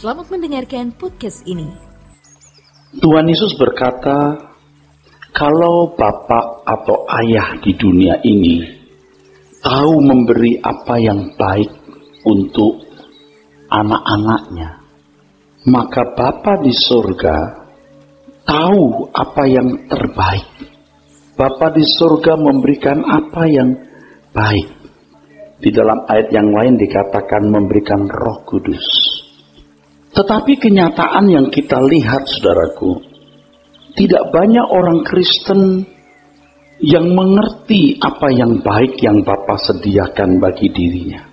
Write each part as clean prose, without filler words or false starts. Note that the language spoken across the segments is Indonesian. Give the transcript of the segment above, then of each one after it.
Selamat mendengarkan podcast ini. Tuhan Yesus berkata, kalau bapak atau ayah di dunia ini tahu memberi apa yang baik untuk anak-anaknya, maka Bapa di surga tahu apa yang terbaik. Bapa di surga memberikan apa yang baik. Di dalam ayat yang lain dikatakan memberikan Roh Kudus. Tetapi kenyataan yang kita lihat, saudaraku, tidak banyak orang Kristen yang mengerti apa yang baik yang Bapa sediakan bagi dirinya.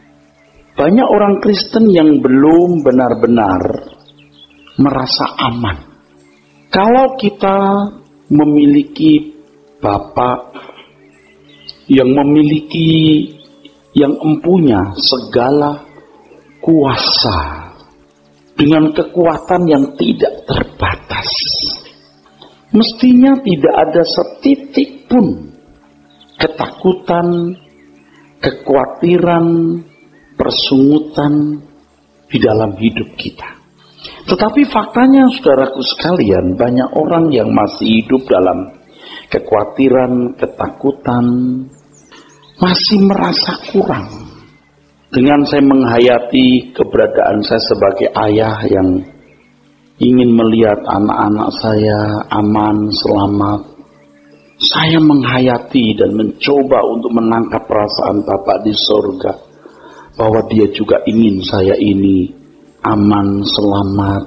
Banyak orang Kristen yang belum benar-benar merasa aman. Kalau kita memiliki Bapa yang memiliki, yang empunya segala kuasa, dengan kekuatan yang tidak terbatas, mestinya tidak ada setitik pun ketakutan, kekhawatiran, persungutan di dalam hidup kita. Tetapi faktanya, saudaraku sekalian, banyak orang yang masih hidup dalam kekhawatiran, ketakutan, masih merasa kurang. Dengan saya menghayati keberadaan saya sebagai ayah yang ingin melihat anak-anak saya aman, selamat, saya menghayati dan mencoba untuk menangkap perasaan Bapa di surga, bahwa Dia juga ingin saya ini aman, selamat,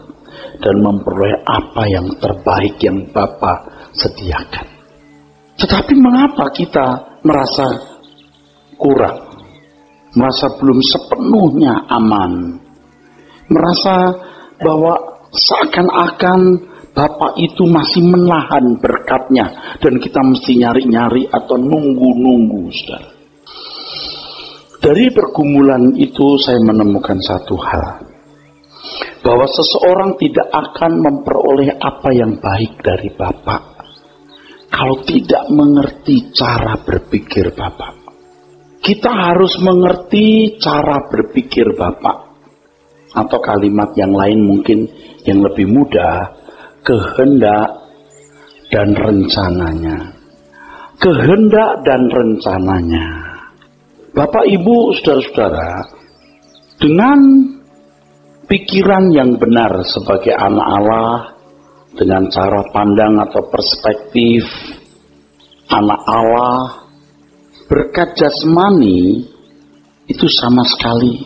dan memperoleh apa yang terbaik yang Bapa sediakan. Tetapi mengapa kita merasa kurang? Merasa belum sepenuhnya aman, merasa bahwa seakan-akan Bapa itu masih menahan berkatnya dan kita mesti nyari-nyari atau nunggu-nunggu, saudara. Dari pergumulan itu saya menemukan satu hal, bahwa seseorang tidak akan memperoleh apa yang baik dari Bapa kalau tidak mengerti cara berpikir Bapa. Kita harus mengerti cara berpikir Bapa. Atau kalimat yang lain mungkin yang lebih mudah, kehendak dan rencananya. Kehendak dan rencananya. Bapak, Ibu, saudara-saudara, dengan pikiran yang benar sebagai anak Allah, dengan cara pandang atau perspektif anak Allah, berkat jasmani itu sama sekali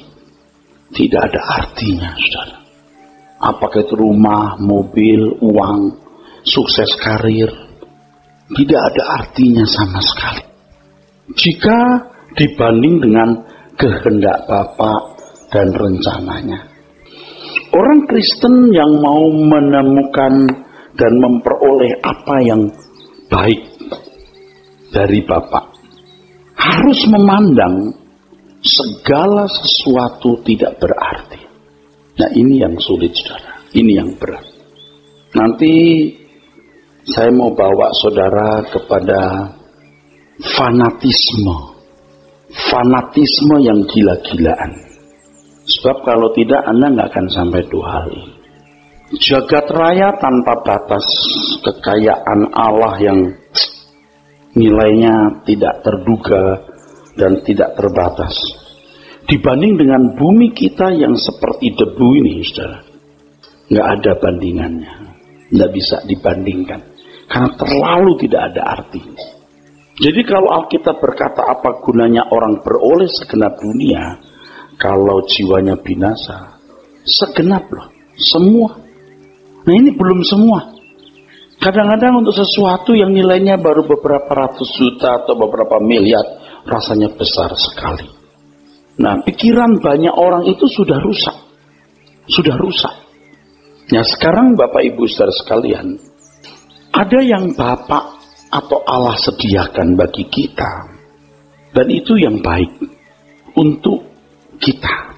tidak ada artinya, saudara. Apakah itu rumah, mobil, uang, sukses karir, tidak ada artinya sama sekali jika dibanding dengan kehendak Bapa dan rencananya. Orang Kristen yang mau menemukan dan memperoleh apa yang baik dari Bapa harus memandang segala sesuatu tidak berarti. Nah, ini yang sulit, saudara. Ini yang berat. Nanti saya mau bawa saudara kepada fanatisme. Fanatisme yang gila-gilaan. Sebab kalau tidak, Anda nggak akan sampai dua hal ini. Jagat raya tanpa batas, kekayaan Allah yang nilainya tidak terduga dan tidak terbatas. Dibanding dengan bumi kita yang seperti debu ini, saudara, nggak ada bandingannya, nggak bisa dibandingkan, karena terlalu tidak ada arti. Jadi kalau Alkitab berkata apa gunanya orang beroleh segenap dunia, kalau jiwanya binasa, segenap loh, semua. Nah, ini belum semua. Kadang-kadang untuk sesuatu yang nilainya baru beberapa ratus juta atau beberapa miliar, rasanya besar sekali. Nah, pikiran banyak orang itu sudah rusak. Sudah rusak. Nah, sekarang Bapak Ibu saudara sekalian, ada yang Bapak atau Allah sediakan bagi kita, dan itu yang baik untuk kita.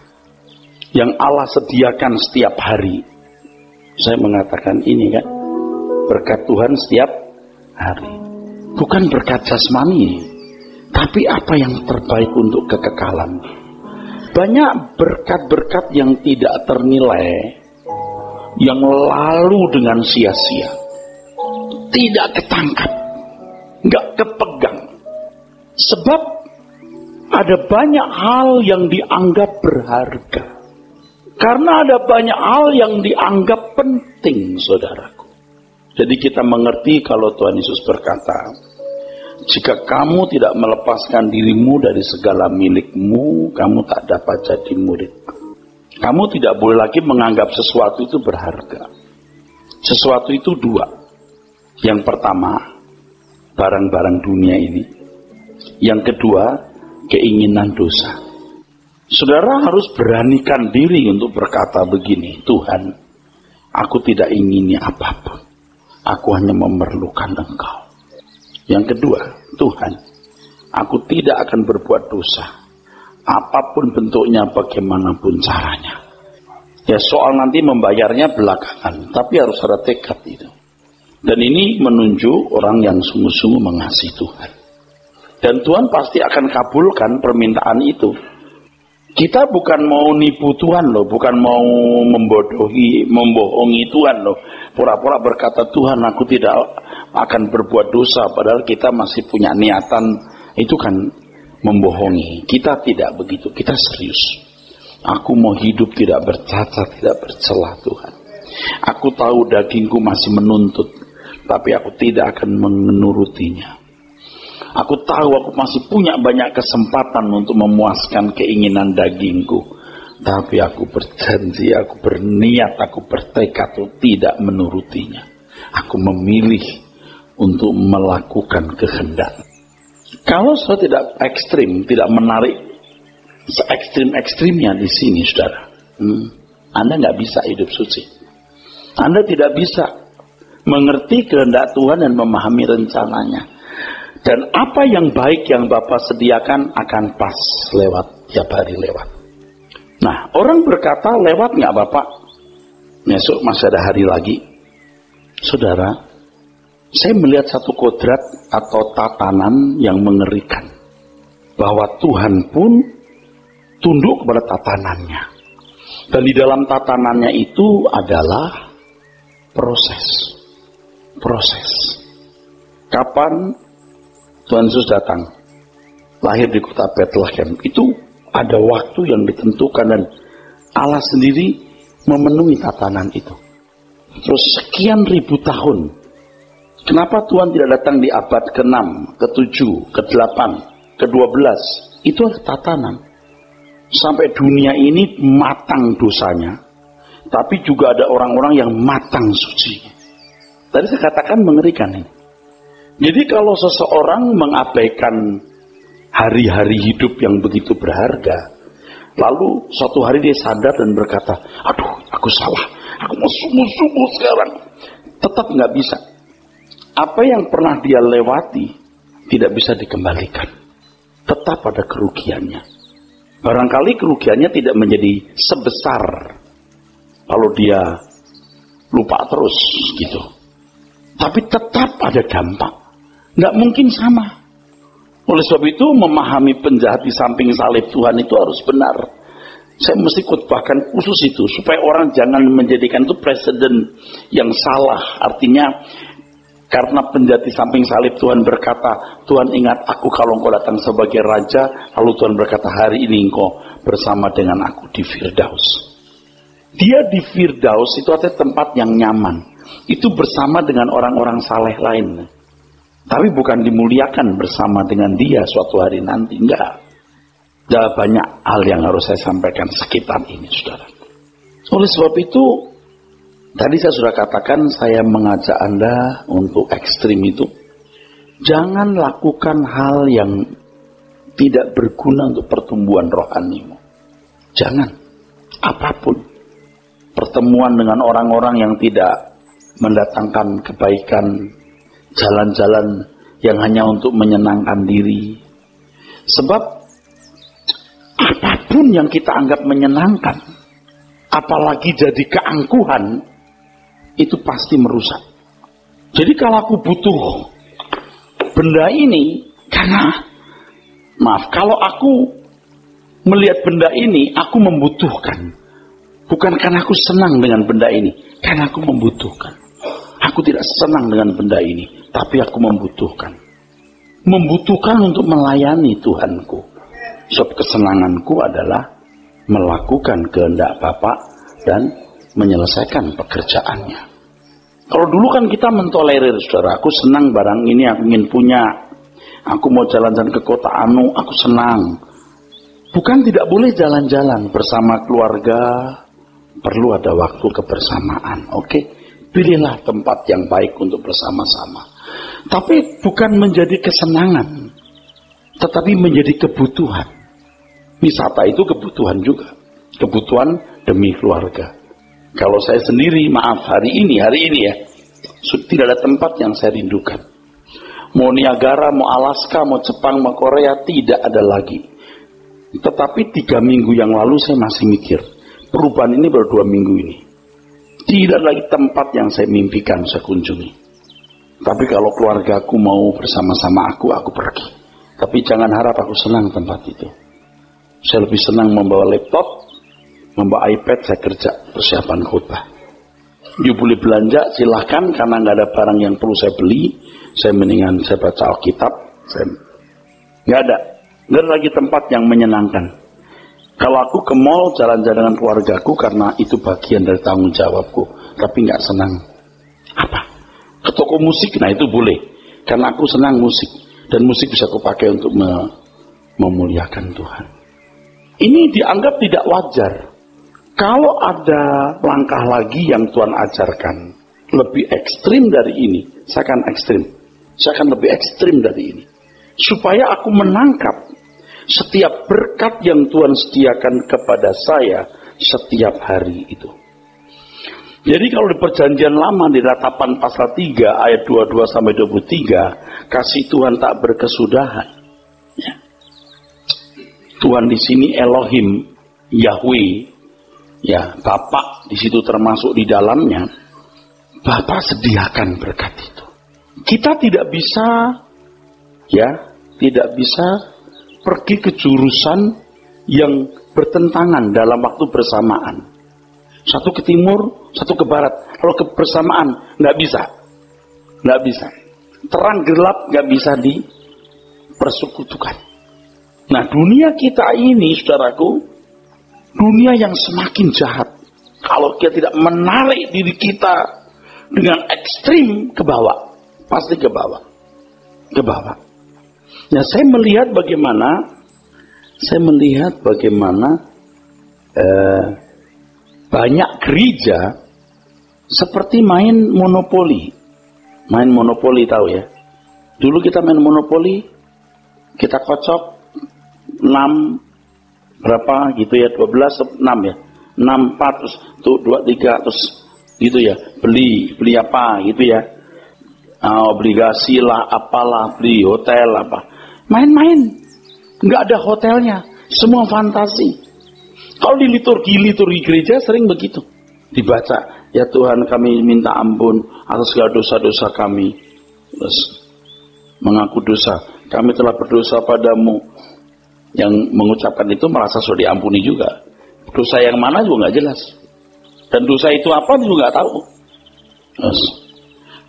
Yang Allah sediakan setiap hari. Saya mengatakan ini kan, berkat Tuhan setiap hari. Bukan berkat jasmani, tapi apa yang terbaik untuk kekekalan. Banyak berkat-berkat yang tidak ternilai yang lalu dengan sia-sia, tidak ketangkap, nggak kepegang. Sebab ada banyak hal yang dianggap berharga. Karena ada banyak hal yang dianggap penting, saudaraku. Jadi kita mengerti kalau Tuhan Yesus berkata, jika kamu tidak melepaskan dirimu dari segala milikmu, kamu tak dapat jadi muridku. Kamu tidak boleh lagi menganggap sesuatu itu berharga. Sesuatu itu dua. Yang pertama, barang-barang dunia ini. Yang kedua, keinginan dosa. Saudara harus beranikan diri untuk berkata begini, Tuhan, aku tidak ingini apapun. Aku hanya memerlukan Engkau. Yang kedua, Tuhan, aku tidak akan berbuat dosa. Apapun bentuknya, bagaimanapun caranya. Ya soal nanti membayarnya belakangan, tapi harus ada tekad itu. Dan ini menunjuk orang yang sungguh-sungguh mengasihi Tuhan. Dan Tuhan pasti akan kabulkan permintaan itu. Kita bukan mau nipu Tuhan loh, bukan mau membohongi Tuhan loh. Pura-pura berkata, Tuhan aku tidak akan berbuat dosa, padahal kita masih punya niatan, itu kan membohongi. Kita tidak begitu, kita serius. Aku mau hidup tidak bercacat, tidak bercelah Tuhan. Aku tahu dagingku masih menuntut, tapi aku tidak akan menurutinya. Aku tahu aku masih punya banyak kesempatan untuk memuaskan keinginan dagingku. Tapi aku berjanji, aku berniat, aku bertekad untuk tidak menurutinya. Aku memilih untuk melakukan kehendak. Kalau saya tidak ekstrim, tidak menarik se-ekstrim-ekstrimnya di sini, saudara, Anda nggak bisa hidup suci. Anda tidak bisa mengerti kehendak Tuhan dan memahami rencananya. Dan apa yang baik yang Bapa sediakan akan pas lewat, tiap hari lewat. Nah, orang berkata, lewat nggak Bapak? Besok masih ada hari lagi. Saudara, saya melihat satu kodrat atau tatanan yang mengerikan. Bahwa Tuhan pun tunduk kepada tatanannya. Dan di dalam tatanannya itu adalah proses. Kapan Tuhan Yesus datang, lahir di kota Bethlehem, itu ada waktu yang ditentukan dan Allah sendiri memenuhi tatanan itu. Terus sekian ribu tahun, kenapa Tuhan tidak datang di abad ke-6, ke-7, ke-8, ke-12? Itu adalah tatanan. Sampai dunia ini matang dosanya, tapi juga ada orang-orang yang matang suci. Tadi saya katakan mengerikan ini. Jadi kalau seseorang mengabaikan hari-hari hidup yang begitu berharga, lalu suatu hari dia sadar dan berkata, aduh aku salah, aku mau sungguh-sungguh sekarang. Tetap nggak bisa. Apa yang pernah dia lewati tidak bisa dikembalikan. Tetap ada kerugiannya. Barangkali kerugiannya tidak menjadi sebesar kalau dia lupa terus gitu. Tapi tetap ada dampak. Nggak mungkin sama. Oleh sebab itu memahami penjahat di samping salib Tuhan itu harus benar. Saya mesti khotbahkan khusus itu supaya orang jangan menjadikan itu presiden yang salah. Artinya karena penjahat di samping salib Tuhan berkata, Tuhan ingat aku kalau engkau datang sebagai raja. Lalu Tuhan berkata, hari ini engkau bersama dengan aku di Firdaus. Dia di Firdaus itu artinya tempat yang nyaman. Itu bersama dengan orang-orang saleh lain. Tapi bukan dimuliakan bersama dengan dia suatu hari nanti. Enggak. Ada banyak hal yang harus saya sampaikan sekitar ini, saudara. Oleh sebab itu, tadi saya sudah katakan, saya mengajak Anda untuk ekstrim itu. Jangan lakukan hal yang tidak berguna untuk pertumbuhan rohanimu. Jangan. Apapun. Pertemuan dengan orang-orang yang tidak mendatangkan kebaikan, jalan-jalan yang hanya untuk menyenangkan diri. Sebab apapun yang kita anggap menyenangkan, apalagi jadi keangkuhan, itu pasti merusak. Jadi kalau aku butuh benda ini, karena kalau aku melihat benda ini, aku membutuhkan. Bukan karena aku senang dengan benda ini, karena aku membutuhkan. Aku tidak senang dengan benda ini, tapi aku membutuhkan. Membutuhkan untuk melayani Tuhanku. Sebab kesenanganku adalah melakukan kehendak Bapa dan menyelesaikan pekerjaannya. Kalau dulu kan kita mentolerir, saudara, aku senang barang ini, aku ingin punya. Aku mau jalan-jalan ke kota anu, aku senang. Bukan tidak boleh jalan-jalan bersama keluarga, perlu ada waktu kebersamaan. Oke, pilihlah tempat yang baik untuk bersama-sama. Tapi bukan menjadi kesenangan, tetapi menjadi kebutuhan. Wisata itu kebutuhan juga, kebutuhan demi keluarga. Kalau saya sendiri, maaf, hari ini ya, tidak ada tempat yang saya rindukan. Mau Niagara, mau Alaska, mau Jepang, mau Korea, tidak ada lagi. Tetapi 3 minggu yang lalu saya masih mikir, perubahan ini baru 2 minggu ini. Tidak lagi tempat yang saya mimpikan saya kunjungi. Tapi kalau keluargaku mau bersama-sama aku pergi. Tapi jangan harap aku senang tempat itu. Saya lebih senang membawa laptop, membawa iPad, saya kerja persiapan khutbah. You boleh belanja, silahkan, karena nggak ada barang yang perlu saya beli. Saya mendingan saya baca Alkitab. Nggak ada lagi tempat yang menyenangkan. Kalau aku ke mall jalan-jalan dengan keluargaku karena itu bagian dari tanggung jawabku, tapi nggak senang. Apa? Ke toko musik, nah itu boleh, karena aku senang musik dan musik bisa aku pakai untuk memuliakan Tuhan. Ini dianggap tidak wajar. Kalau ada langkah lagi yang Tuhan ajarkan lebih ekstrim dari ini, saya akan ekstrim. Saya akan lebih ekstrim dari ini. Supaya aku menangkap setiap berkat yang Tuhan sediakan kepada saya setiap hari itu. Jadi kalau di perjanjian lama di Ratapan pasal 3 ayat 22 sampai 23, kasih Tuhan tak berkesudahan. Ya. Tuhan di sini Elohim, Yahweh, ya, Bapak di situ termasuk di dalamnya. Bapak sediakan berkat itu. Kita tidak bisa pergi ke jurusan yang bertentangan dalam waktu bersamaan. Satu ke timur, satu ke barat. Kalau kebersamaan nggak bisa. Terang gelap nggak bisa dipersekutukan. Nah, dunia kita ini, saudaraku, dunia yang semakin jahat. Kalau kita tidak menarik diri kita dengan ekstrim ke bawah, pasti ke bawah. Nah, saya melihat bagaimana banyak gereja seperti main monopoli. Main monopoli, tahu ya? Dulu kita main monopoli, kita kocok 6 berapa gitu ya, 12 6 ya. 6 4 terus tuh 2 3 terus gitu ya. Beli apa gitu ya. Obligasi lah, apalah, beli hotel apa. Main-main. Enggak ada hotelnya, semua fantasi. Kalau di liturgi gereja sering begitu. Dibaca, ya Tuhan kami minta ampun atas segala dosa-dosa kami. Terus mengaku dosa, kami telah berdosa padamu. Yang mengucapkan itu merasa sudah diampuni juga. Dosa yang mana juga nggak jelas. Dan dosa itu apa juga nggak tahu. Terus,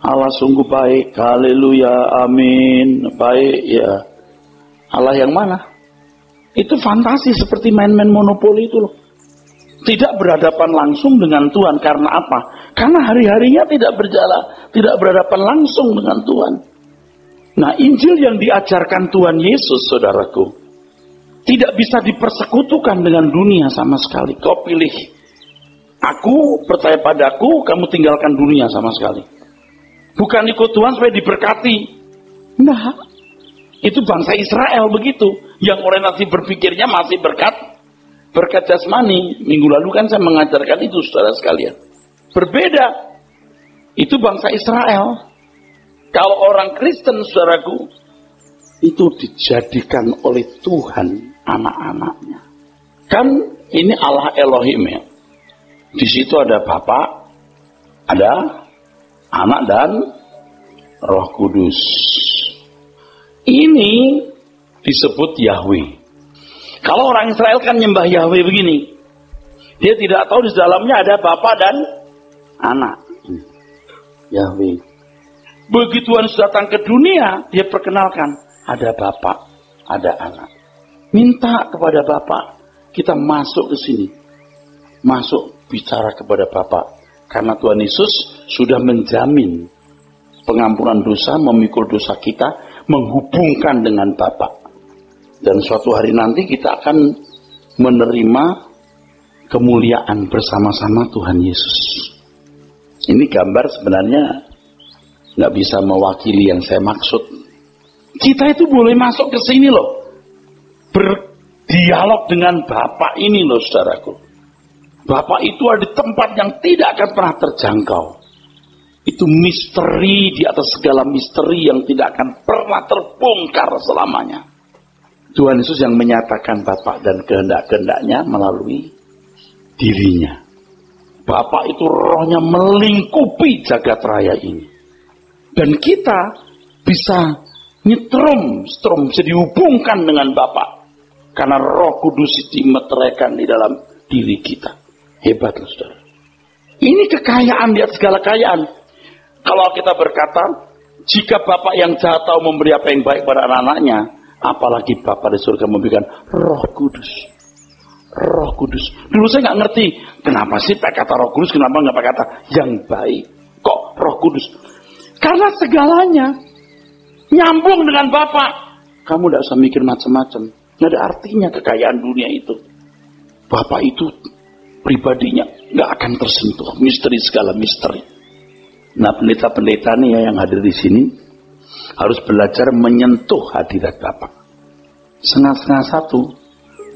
Allah sungguh baik, haleluya, amin, baik ya. Allah yang mana? Itu fantasi seperti main-main monopoli itu loh. Tidak berhadapan langsung dengan Tuhan. Karena apa? Karena hari-harinya tidak berhadapan langsung dengan Tuhan. Nah, Injil yang diajarkan Tuhan Yesus, saudaraku, tidak bisa dipersekutukan dengan dunia sama sekali. Kau pilih aku, percaya padaku, kamu tinggalkan dunia sama sekali. Bukan ikut Tuhan supaya diberkati. Nah, itu bangsa Israel begitu. Yang orientasi berpikirnya masih berkat jasmani. Minggu lalu kan saya mengajarkan itu, saudara sekalian. Berbeda. Itu bangsa Israel. Kalau orang Kristen, saudaraku, itu dijadikan oleh Tuhan anak-anaknya. Kan ini Allah Elohim ya. Di situ ada Bapa, ada Anak dan Roh Kudus. Ini disebut Yahweh. Kalau orang Israel kan nyembah Yahweh begini. Dia tidak tahu di dalamnya ada Bapa dan anak. Yahweh. Begitu Tuhan datang ke dunia, dia perkenalkan ada Bapa, ada anak. Minta kepada Bapa, kita masuk ke sini. Masuk bicara kepada Bapa. Karena Tuhan Yesus sudah menjamin pengampunan dosa, memikul dosa kita, menghubungkan dengan Bapa. Dan suatu hari nanti kita akan menerima kemuliaan bersama-sama Tuhan Yesus. Ini gambar sebenarnya nggak bisa mewakili yang saya maksud. Kita itu boleh masuk ke sini loh, berdialog dengan Bapa ini loh, saudaraku. Bapa itu ada di tempat yang tidak akan pernah terjangkau. Itu misteri di atas segala misteri yang tidak akan pernah terbongkar selamanya. Tuhan Yesus yang menyatakan Bapa dan kehendak-kehendaknya melalui dirinya. Bapa itu rohnya melingkupi jagat raya ini. Dan kita bisa nyetrum, bisa dihubungkan dengan Bapa. Karena Roh Kudus dimeteraikan di dalam diri kita. Hebat loh, saudara. Ini kekayaan di atas segala kekayaan. Kalau kita berkata, jika Bapa yang jahat tahu memberi apa yang baik pada anak-anaknya, apalagi Bapa di surga memberikan Roh Kudus. Roh Kudus. Dulu saya nggak ngerti, kenapa sih pakai kata Roh Kudus, kenapa nggak pakai kata yang baik? Kok Roh Kudus? Karena segalanya nyambung dengan Bapa. Kamu tidak usah mikir macam-macam. Nggak ada artinya kekayaan dunia itu. Bapa itu pribadinya nggak akan tersentuh. Misteri segala misteri. Nah, pendeta-pendeta nih ya yang hadir di sini harus belajar menyentuh hadirat Bapa. Setengah-setengah satu,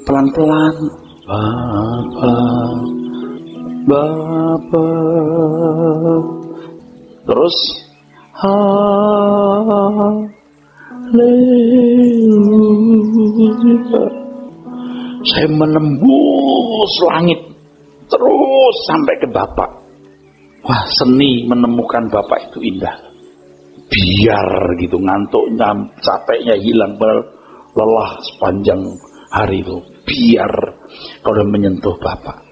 pelan-pelan. Bapa, Bapa. Terus, haleluya. Saya menembus langit terus sampai ke Bapa. Wah, seni menemukan Bapa itu indah. Biar gitu ngantuknya, capeknya hilang, lelah sepanjang hari itu. Biar kalau udah menyentuh Bapa.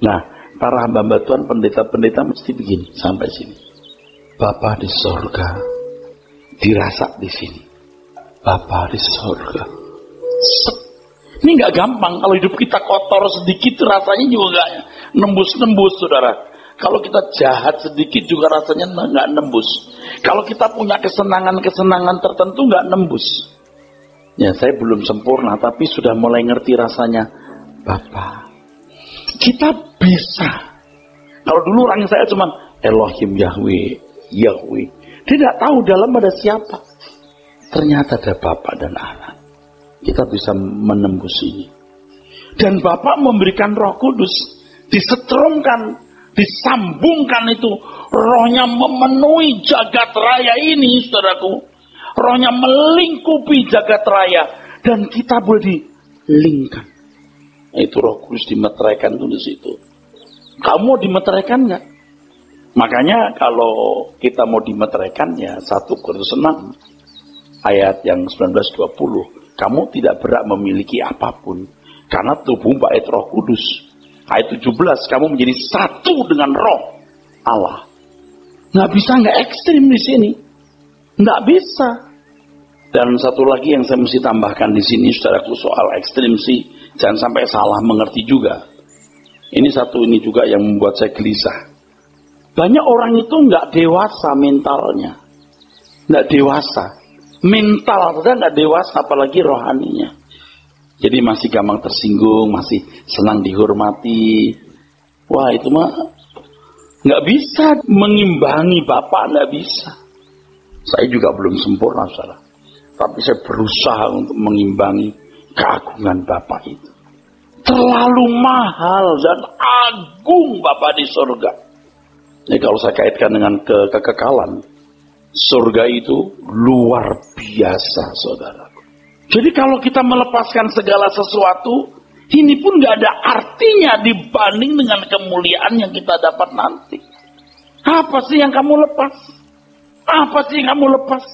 Nah, para hamba Tuhan, pendeta-pendeta mesti begini sampai sini. Bapa di sorga, dirasa di sini. Bapa di sorga. Ini nggak gampang. Kalau hidup kita kotor sedikit, rasanya juga nggak nembus-nembus, saudara. Kalau kita jahat sedikit juga rasanya nggak nembus. Kalau kita punya kesenangan-kesenangan tertentu nggak nembus. Ya, saya belum sempurna, tapi sudah mulai ngerti rasanya. Bapa, kita bisa. Kalau dulu orang saya cuma Elohim Yahweh, Yahweh. Dia tidak tahu dalam ada siapa. Ternyata ada Bapa dan Anak. Kita bisa menembus ini. Dan Bapa memberikan Roh Kudus, disetrumkan, disambungkan itu. Rohnya memenuhi jagat raya ini, saudaraku. Rohnya melingkupi jagat raya. Dan kita boleh dilingkan. Itu Roh Kudus dimeteraikan itu di situ. Kamu mau dimeteraikan nggak? Makanya kalau kita mau dimeteraikan ya 1 Korintus 6 ayat yang 19-20. Kamu tidak berhak memiliki apapun karena tubuh bait Roh Kudus. Ayat 17, kamu menjadi satu dengan Roh Allah. Nggak bisa nggak ekstrim di sini, nggak bisa. Dan satu lagi yang saya mesti tambahkan di sini, saudaraku, soal ekstrim sih, jangan sampai salah mengerti juga. Ini juga yang membuat saya gelisah. Banyak orang itu nggak dewasa mentalnya, nggak dewasa. Mental saja nggak dewasa, apalagi rohaninya. Jadi masih gampang tersinggung, masih senang dihormati. Wah, itu mah nggak bisa mengimbangi Bapa, nggak bisa. Saya juga belum sempurna, saudara. Tapi saya berusaha untuk mengimbangi keagungan Bapa itu. Terlalu mahal dan agung Bapa di surga. Jadi kalau saya kaitkan dengan kekekalan, surga itu luar biasa, saudara. Jadi kalau kita melepaskan segala sesuatu, ini pun gak ada artinya dibanding dengan kemuliaan yang kita dapat nanti. Apa sih yang kamu lepas? Apa sih yang kamu lepas?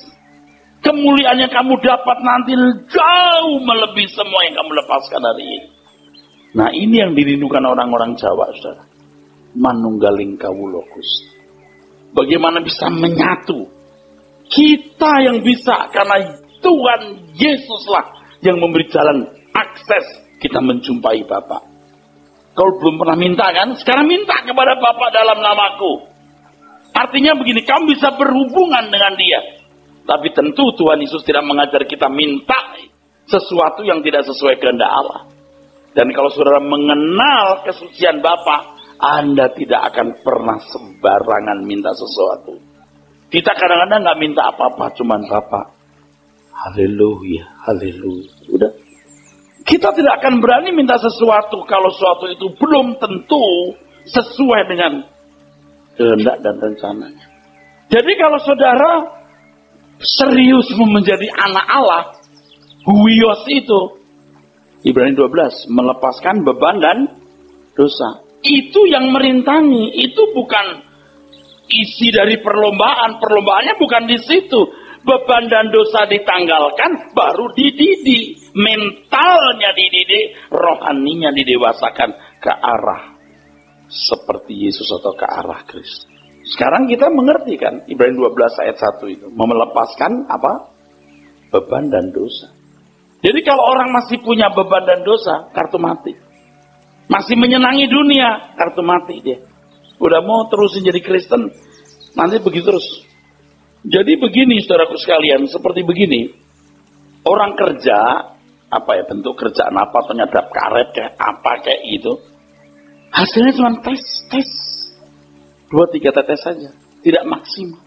Kemuliaan yang kamu dapat nanti jauh melebihi semua yang kamu lepaskan hari ini. Nah, ini yang dirindukan orang-orang Jawa, saudara. Manunggaling kawula Gusti. Bagaimana bisa menyatu? Kita yang bisa, karena Tuhan Yesuslah yang memberi jalan akses kita menjumpai Bapa. Kalau belum pernah minta kan, sekarang minta kepada Bapa dalam namaku. Artinya begini, kamu bisa berhubungan dengan Dia. Tapi tentu Tuhan Yesus tidak mengajar kita minta sesuatu yang tidak sesuai kehendak Allah. Dan kalau saudara mengenal kesucian Bapa, Anda tidak akan pernah sembarangan minta sesuatu. Kita kadang-kadang nggak minta apa-apa, cuman Bapa. Haleluya, haleluya. Udah. Kita tidak akan berani minta sesuatu kalau sesuatu itu belum tentu sesuai dengan kehendak dan rencananya. Jadi kalau saudara serius menjadi anak Allah, huios itu, Ibrani 12, melepaskan beban dan dosa. Itu yang merintangi, itu bukan isi dari perlombaan. Perlombaannya bukan di situ. Beban dan dosa ditanggalkan, baru dididik. Mentalnya dididik, rohaninya didewasakan ke arah seperti Yesus atau ke arah Kristus. Sekarang kita mengerti kan, Ibrani 12 ayat 1 itu. Melepaskan apa? Beban dan dosa. Jadi kalau orang masih punya beban dan dosa, kartu mati. Masih menyenangi dunia, kartu mati dia. Udah mau terusin jadi Kristen, nanti begitu terus. Jadi begini saudaraku sekalian, seperti begini. Orang kerja, apa ya, bentuk kerjaan apa, ternyata karet kayak apa kayak itu. Hasilnya cuma tes. 2-3 tetes saja, tidak maksimal.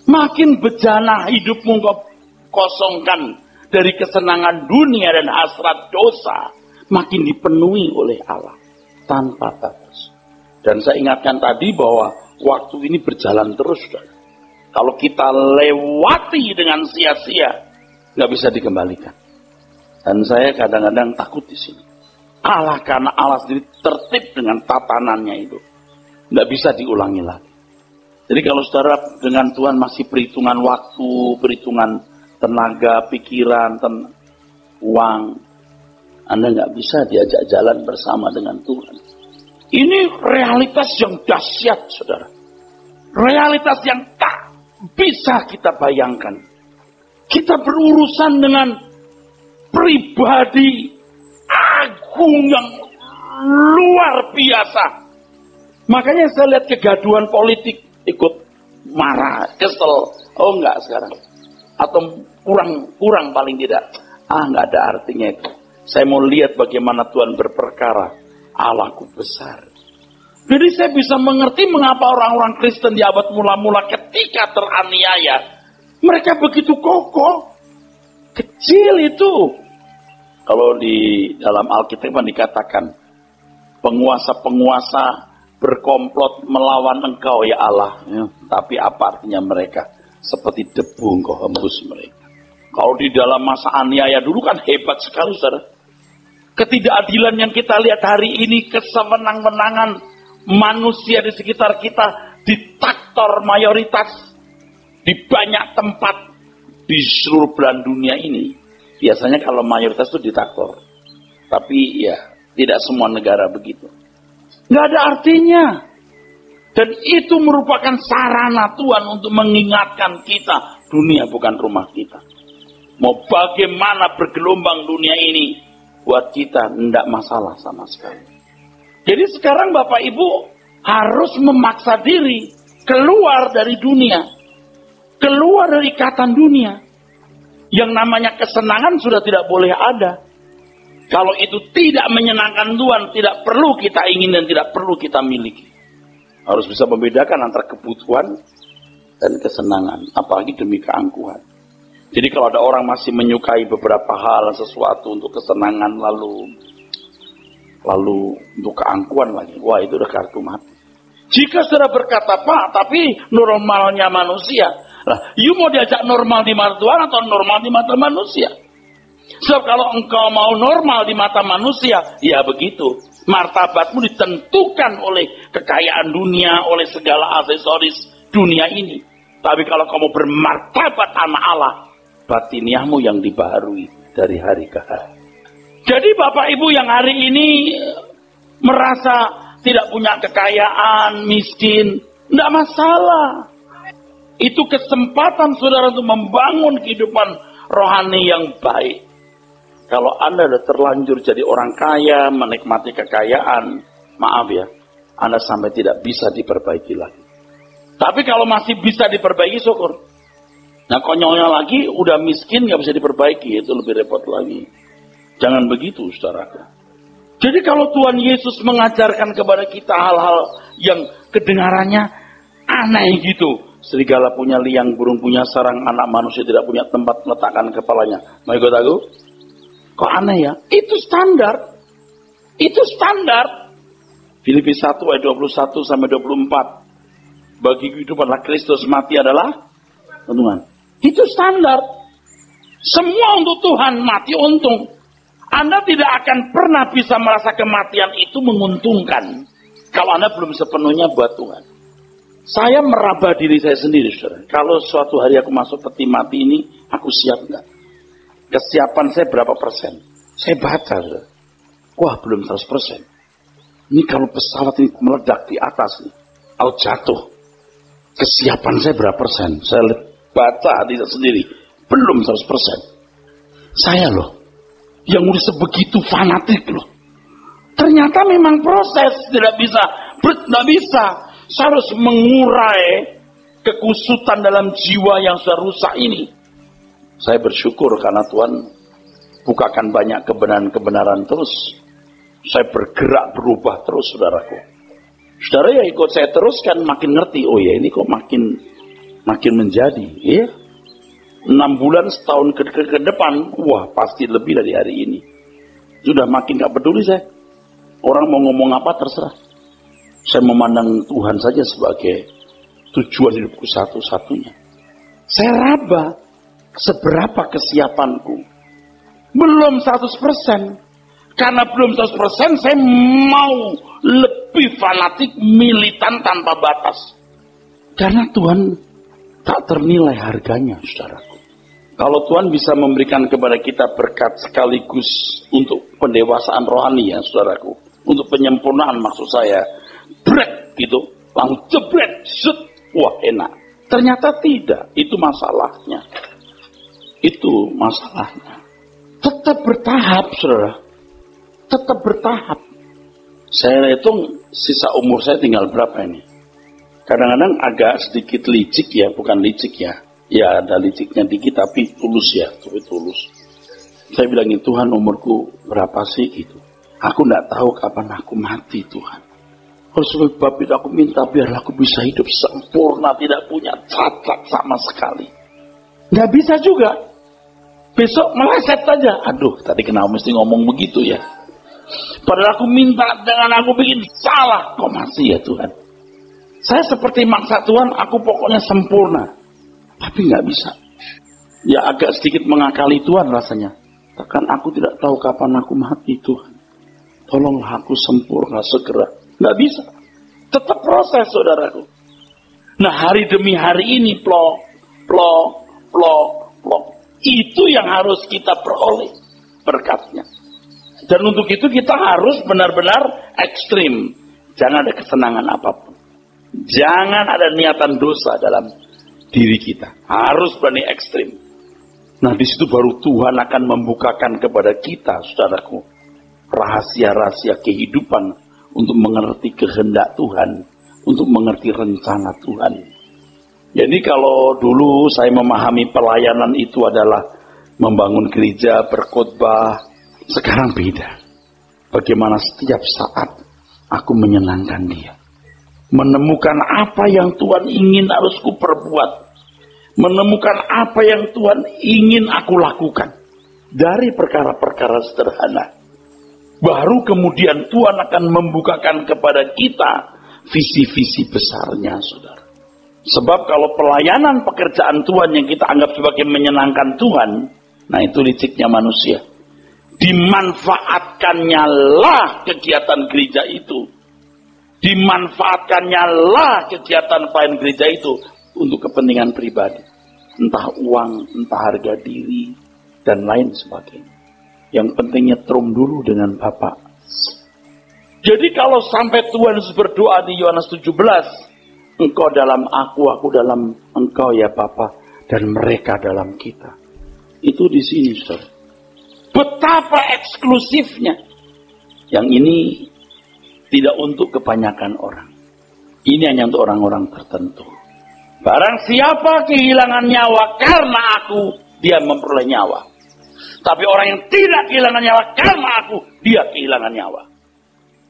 Makin bejana hidupmu kau kosongkan dari kesenangan dunia dan hasrat dosa, makin dipenuhi oleh Allah tanpa batas. Dan saya ingatkan tadi bahwa waktu ini berjalan terus. Kalau kita lewati dengan sia-sia, nggak bisa dikembalikan. Dan saya kadang-kadang takut di sini. Allah, karena Allah sendiri tertib dengan tatanannya itu, nggak bisa diulangi lagi. Jadi kalau saudara dengan Tuhan masih perhitungan waktu, perhitungan tenaga, pikiran, uang, Anda nggak bisa diajak jalan bersama dengan Tuhan. Ini realitas yang dahsyat, saudara. Realitas yang tak bisa kita bayangkan. Kita berurusan dengan pribadi agung yang luar biasa. Makanya saya lihat kegaduhan politik, ikut marah, kesel. Oh enggak sekarang. Atau kurang paling tidak. Enggak ada artinya itu. Saya mau lihat bagaimana Tuhan berperkara. Allahku besar. Jadi saya bisa mengerti mengapa orang-orang Kristen di abad mula-mula ketika teraniaya, mereka begitu kokoh. Kecil itu. Kalau di dalam Alkitab dikatakan, penguasa-penguasa berkomplot melawan engkau ya Allah. Ya, tapi apa artinya mereka? Seperti debu engkau hembus mereka. Kalau di dalam masa aniaya dulu kan hebat sekali, saudara. Ketidakadilan yang kita lihat hari ini, kesemenang-menangan manusia di sekitar kita ditaktor mayoritas di banyak tempat di seluruh belahan dunia ini. Biasanya kalau mayoritas itu ditaktor. Tapi ya, tidak semua negara begitu. Nggak ada artinya. Dan itu merupakan sarana Tuhan untuk mengingatkan kita, dunia bukan rumah kita. Mau bagaimana bergelombang dunia ini, buat kita tidak masalah sama sekali. Jadi sekarang Bapak Ibu harus memaksa diri keluar dari dunia. Keluar dari ikatan dunia. Yang namanya kesenangan sudah tidak boleh ada. Kalau itu tidak menyenangkan Tuhan, tidak perlu kita ingin dan tidak perlu kita miliki. Harus bisa membedakan antara kebutuhan dan kesenangan. Apalagi demi keangkuhan. Jadi kalau ada orang masih menyukai beberapa hal, sesuatu untuk kesenangan, lalu untuk keangkuhan lagi, wah itu udah kartu mati. Jika saudara berkata, Pak, tapi normalnya manusia. Lah, you mau diajak normal di mata Tuhan atau normal di mata manusia? Sebab kalau engkau mau normal di mata manusia, ya begitu. Martabatmu ditentukan oleh kekayaan dunia, oleh segala aksesoris dunia ini. Tapi kalau kamu bermartabat anak Allah, batiniahmu yang dibaharui dari hari ke hari. Jadi Bapak Ibu yang hari ini merasa tidak punya kekayaan, miskin, tidak masalah. Itu kesempatan saudara untuk membangun kehidupan rohani yang baik. Kalau Anda sudah terlanjur jadi orang kaya, menikmati kekayaan, maaf ya, Anda sampai tidak bisa diperbaiki lagi. Tapi kalau masih bisa diperbaiki, syukur. Nah konyolnya lagi, udah miskin nggak bisa diperbaiki, itu lebih repot lagi. Jangan begitu, saudara. Jadi kalau Tuhan Yesus mengajarkan kepada kita hal-hal yang kedengarannya aneh gitu. Serigala punya liang, burung punya sarang, anak manusia tidak punya tempat meletakkan kepalanya. Mau ikut aku? Kok aneh ya? Itu standar. Itu standar. Filipi 1 ayat 21 sampai 24. Bagi kehidupanlah Kristus, mati adalah untungan. Itu standar. Semua untuk Tuhan, mati untung. Anda tidak akan pernah bisa merasa kematian itu menguntungkan kalau Anda belum sepenuhnya buat Tuhan. Saya meraba diri saya sendiri, saudara. Kalau suatu hari aku masuk peti mati ini, aku siap nggak? Kesiapan saya berapa persen? Saya baca, saudara. Wah, belum 100%. Ini kalau pesawat ini meledak di atas nih, atau jatuh, kesiapan saya berapa persen? Saya baca diri sendiri, belum 100%. Saya loh, yang udah sebegitu fanatik loh. Ternyata memang proses, tidak bisa. Saya harus mengurai kekusutan dalam jiwa yang sudah rusak ini. Saya bersyukur karena Tuhan bukakan banyak kebenaran-kebenaran terus. Saya bergerak berubah terus, saudaraku. Saudara ya ikut saya terus kan makin ngerti. Oh ya ini kok makin menjadi. Ya. 6 bulan setahun ke depan, wah pasti lebih dari hari ini. Sudah makin gak peduli saya. Orang mau ngomong apa terserah. Saya memandang Tuhan saja sebagai tujuan hidupku satu-satunya. Saya raba seberapa kesiapanku. Belum 100%. Karena belum 100%, saya mau lebih fanatik, militan tanpa batas. Karena Tuhan tak ternilai harganya, saudaraku. Kalau Tuhan bisa memberikan kepada kita berkat sekaligus untuk pendewasaan rohani ya, saudaraku. Untuk penyempurnaan maksud saya. Brek gitu, langsung jebret, set, wah enak. Ternyata tidak, itu masalahnya. Itu masalahnya. Tetap bertahap, saudara. Tetap bertahap. Saya hitung sisa umur saya tinggal berapa ini. Kadang-kadang agak sedikit licik ya, bukan licik ya. Ya ada liciknya dikit tapi tulus ya, tapi tulus. Saya bilangin Tuhan umurku berapa sih gitu. Aku tidak tahu kapan aku mati Tuhan. Oleh sebab itu aku minta biar aku bisa hidup sempurna, tidak punya cacat sama sekali. Nggak bisa juga. Besok meleset saja. Aduh, tadi kenapa mesti ngomong begitu ya? Padahal aku minta dengan aku bikin salah. Kok masih ya Tuhan? Saya seperti maksa Tuhan, aku pokoknya sempurna. Tapi nggak bisa. Ya agak sedikit mengakali Tuhan rasanya. Bahkan aku tidak tahu kapan aku mati Tuhan. Tolonglah aku sempurna segera. Nggak bisa. Tetap proses, saudaraku. Nah, hari demi hari ini, plok. Itu yang harus kita peroleh berkatnya. Dan untuk itu kita harus benar-benar ekstrim. Jangan ada kesenangan apapun. Jangan ada niatan dosa dalam diri kita. Harus berani ekstrim. Nah, di situ baru Tuhan akan membukakan kepada kita, saudaraku, rahasia-rahasia kehidupan. Untuk mengerti kehendak Tuhan. Untuk mengerti rencana Tuhan. Jadi kalau dulu saya memahami pelayanan itu adalah membangun gereja, berkhotbah. Sekarang beda. Bagaimana setiap saat aku menyenangkan Dia. Menemukan apa yang Tuhan ingin harus ku perbuat. Menemukan apa yang Tuhan ingin aku lakukan. Dari perkara-perkara sederhana. Baru kemudian Tuhan akan membukakan kepada kita visi-visi besarnya, saudara. Sebab kalau pelayanan pekerjaan Tuhan yang kita anggap sebagai menyenangkan Tuhan, nah itu liciknya manusia. Dimanfaatkannya lah kegiatan gereja itu. Dimanfaatkannya lah kegiatan pelayanan gereja itu untuk kepentingan pribadi. Entah uang, entah harga diri, dan lain sebagainya. Yang penting nyetrum dulu dengan Bapak. Jadi kalau sampai Tuhan Yesus berdoa di Yohanes 17, engkau dalam aku dalam engkau ya Bapa, dan mereka dalam kita. Itu di sini, saudara. Betapa eksklusifnya. Yang ini tidak untuk kebanyakan orang. Ini hanya untuk orang-orang tertentu. Barang siapa kehilangan nyawa karena aku, dia memperoleh nyawa. Tapi orang yang tidak kehilangan nyawa karena aku, dia kehilangan nyawa.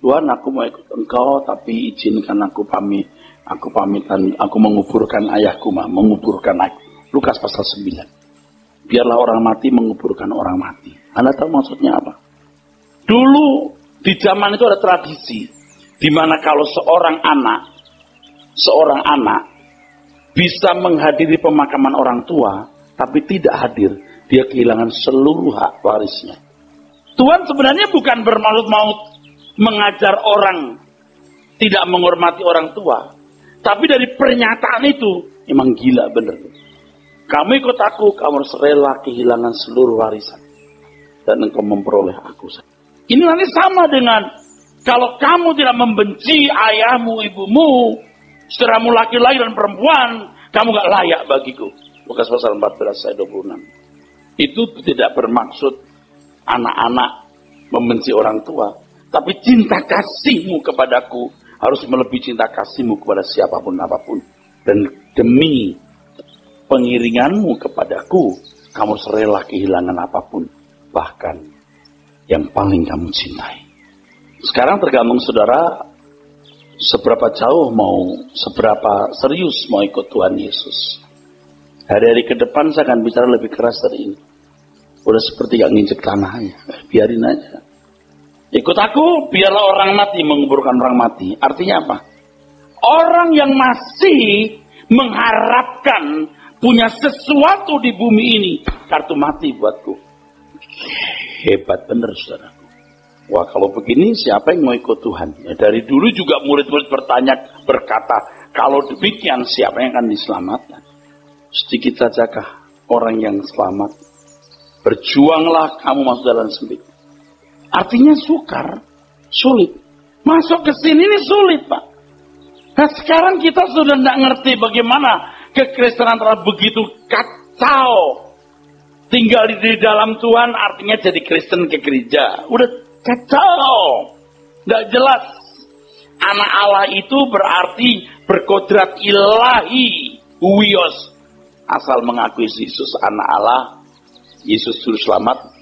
Tuhan, aku mau ikut engkau, tapi izinkan aku pamitan, aku menguburkan ayahku, menguburkan ayahku. Lukas pasal 9. Biarlah orang mati menguburkan orang mati. Anda tahu maksudnya apa? Dulu di zaman itu ada tradisi, di mana kalau seorang anak bisa menghadiri pemakaman orang tua, tapi tidak hadir, dia kehilangan seluruh hak warisnya. Tuhan sebenarnya bukan bermaksud mau mengajar orang tidak menghormati orang tua, tapi dari pernyataan itu emang gila bener. Kamu ikut aku, kamu harus rela kehilangan seluruh warisan, dan engkau memperoleh aku. Ini nanti sama dengan kalau kamu tidak membenci ayahmu, ibumu, saudaramu laki-laki dan perempuan, kamu gak layak bagiku. Lukas pasal 14 ayat 26. Itu tidak bermaksud anak-anak membenci orang tua, tapi cinta kasihmu kepadaku harus melebihi cinta kasihmu kepada siapapun apapun. Dan demi pengiringanmu kepadaku, kamu rela kehilangan apapun, bahkan yang paling kamu cintai. Sekarang tergantung saudara seberapa jauh seberapa serius mau ikut Tuhan Yesus. Hari-hari ke depan saya akan bicara lebih keras dari ini. Udah seperti gak nginjek tanahnya, biarin aja. Ikut aku, biarlah orang mati menguburkan orang mati. Artinya apa? Orang yang masih mengharapkan punya sesuatu di bumi ini, kartu mati buatku. Hebat bener saudaraku. Wah, kalau begini siapa yang mau ikut Tuhan? Ya, dari dulu juga murid-murid berkata, kalau demikian siapa yang akan diselamatkan? Sedikit sajakah orang yang selamat? Berjuanglah kamu masuk dalam sempit. Artinya sukar, sulit. Masuk ke sini ini sulit, Pak. Nah sekarang kita sudah tidak ngerti bagaimana kekristenan telah begitu kacau. Tinggal di dalam Tuhan artinya jadi Kristen ke gereja. Udah kacau. Nggak jelas. Anak Allah itu berarti berkodrat ilahi. Huios. Asal mengakui Yesus anak Allah. Yesus juru selamat.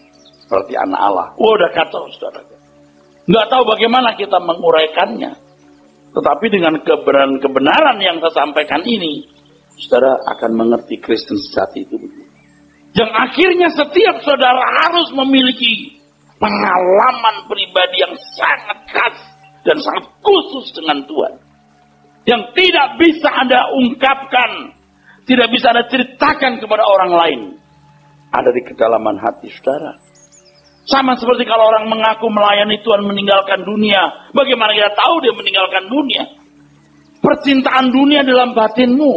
Berarti anak Allah. Udah kacau saudara. Nggak tahu bagaimana kita menguraikannya. Tetapi dengan kebenaran yang saya sampaikan ini, saudara akan mengerti Kristen sejati itu. Yang akhirnya setiap saudara harus memiliki pengalaman pribadi yang sangat khas dan sangat khusus dengan Tuhan. Yang tidak bisa Anda ungkapkan, tidak bisa Anda ceritakan kepada orang lain. Ada di kedalaman hati saudara. Sama seperti kalau orang mengaku melayani Tuhan meninggalkan dunia. Bagaimana kita tahu dia meninggalkan dunia? Percintaan dunia dalam batinmu.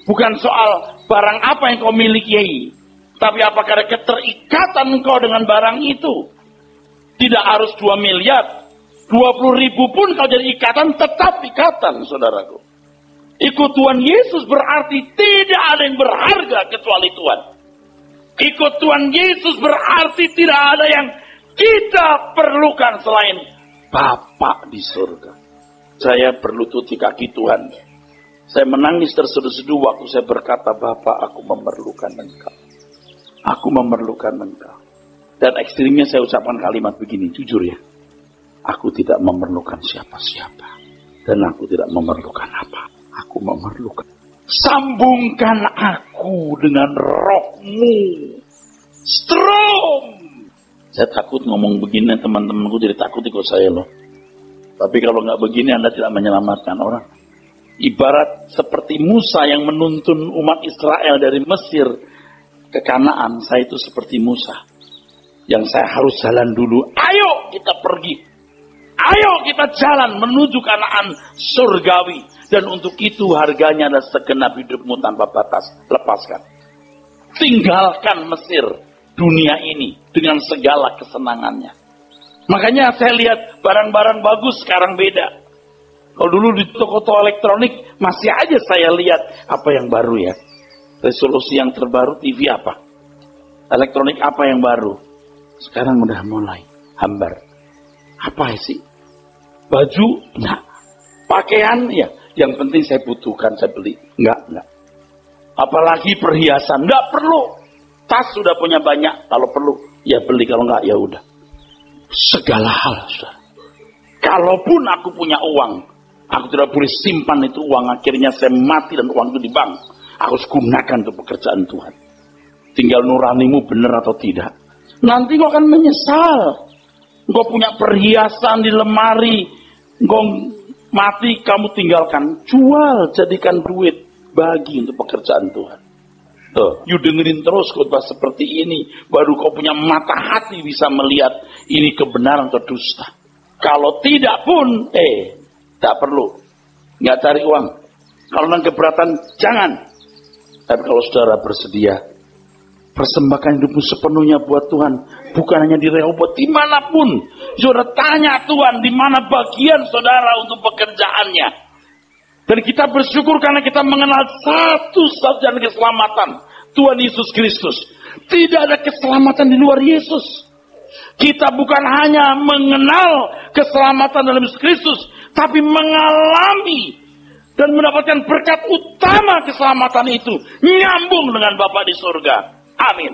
Bukan soal barang apa yang kau miliki. Tapi apakah ada keterikatan engkau dengan barang itu? Tidak harus 2 miliar. 20.000 pun kalau jadi ikatan, tetap ikatan, saudaraku. Ikut Tuhan Yesus berarti tidak ada yang berharga kecuali Tuhan. Ikut Tuhan Yesus berarti tidak ada yang kita perlukan selain Bapa di surga. Saya berlutut di kaki Tuhan. Saya menangis terseduh-seduh waktu saya berkata, Bapa, aku memerlukan Engkau. Aku memerlukan Engkau. Dan ekstrimnya saya ucapkan kalimat begini, jujur ya. Aku tidak memerlukan siapa-siapa. Dan aku tidak memerlukan apa. Aku memerlukan. Sambungkan aku dengan rohmu. Strong. Saya takut ngomong begini, teman-temanku jadi takut ikut saya loh. Tapi kalau nggak begini Anda tidak menyelamatkan orang. Ibarat seperti Musa yang menuntun umat Israel dari Mesir ke Kanaan. Saya itu seperti Musa. Yang saya harus jalan dulu. Ayo kita pergi. Ayo kita jalan menuju Kanaan surgawi. Dan untuk itu harganya adalah segenap hidupmu tanpa batas. Lepaskan. Tinggalkan Mesir. dunia ini dengan segala kesenangannya. Makanya saya lihat barang-barang bagus sekarang beda. Kalau dulu di toko-toko elektronik masih aja saya lihat apa yang baru ya. Resolusi yang terbaru TV apa? Elektronik apa yang baru? Sekarang udah mulai hambar. Apa sih? Baju? Enggak. Pakaian? Ya. Yang penting saya butuhkan, saya beli. Enggak. Apalagi perhiasan? Enggak perlu. Tas sudah punya banyak. Kalau perlu, ya beli. Kalau enggak, ya udah. Segala hal, saudara. Kalaupun aku punya uang, aku tidak boleh simpan itu uang. Akhirnya saya mati dan uang itu di bank. Aku harus gunakan untuk pekerjaan Tuhan. Tinggal nuranimu benar atau tidak. Nanti kau akan menyesal. Kau punya perhiasan di lemari. Kau mati, kamu tinggalkan. Jual, jadikan duit. Bagi untuk pekerjaan Tuhan. Tuh, you dengerin terus khotbah seperti ini. Baru kau punya mata hati bisa melihat ini kebenaran atau dusta. Kalau tidak pun, tak perlu. Nggak cari uang. Kalau memang keberatan, jangan. Tapi kalau saudara bersedia, persembahkan hidupmu sepenuhnya buat Tuhan. Bukan hanya di Rehoboth, dimanapun. Saudara tanya Tuhan, di mana bagian saudara untuk pekerjaannya. Dan kita bersyukur karena kita mengenal satu-satunya keselamatan. Tuhan Yesus Kristus. Tidak ada keselamatan di luar Yesus. Kita bukan hanya mengenal keselamatan dalam Yesus Kristus, tapi mengalami dan mendapatkan berkat utama keselamatan itu. Nyambung dengan Bapa di surga. Amin.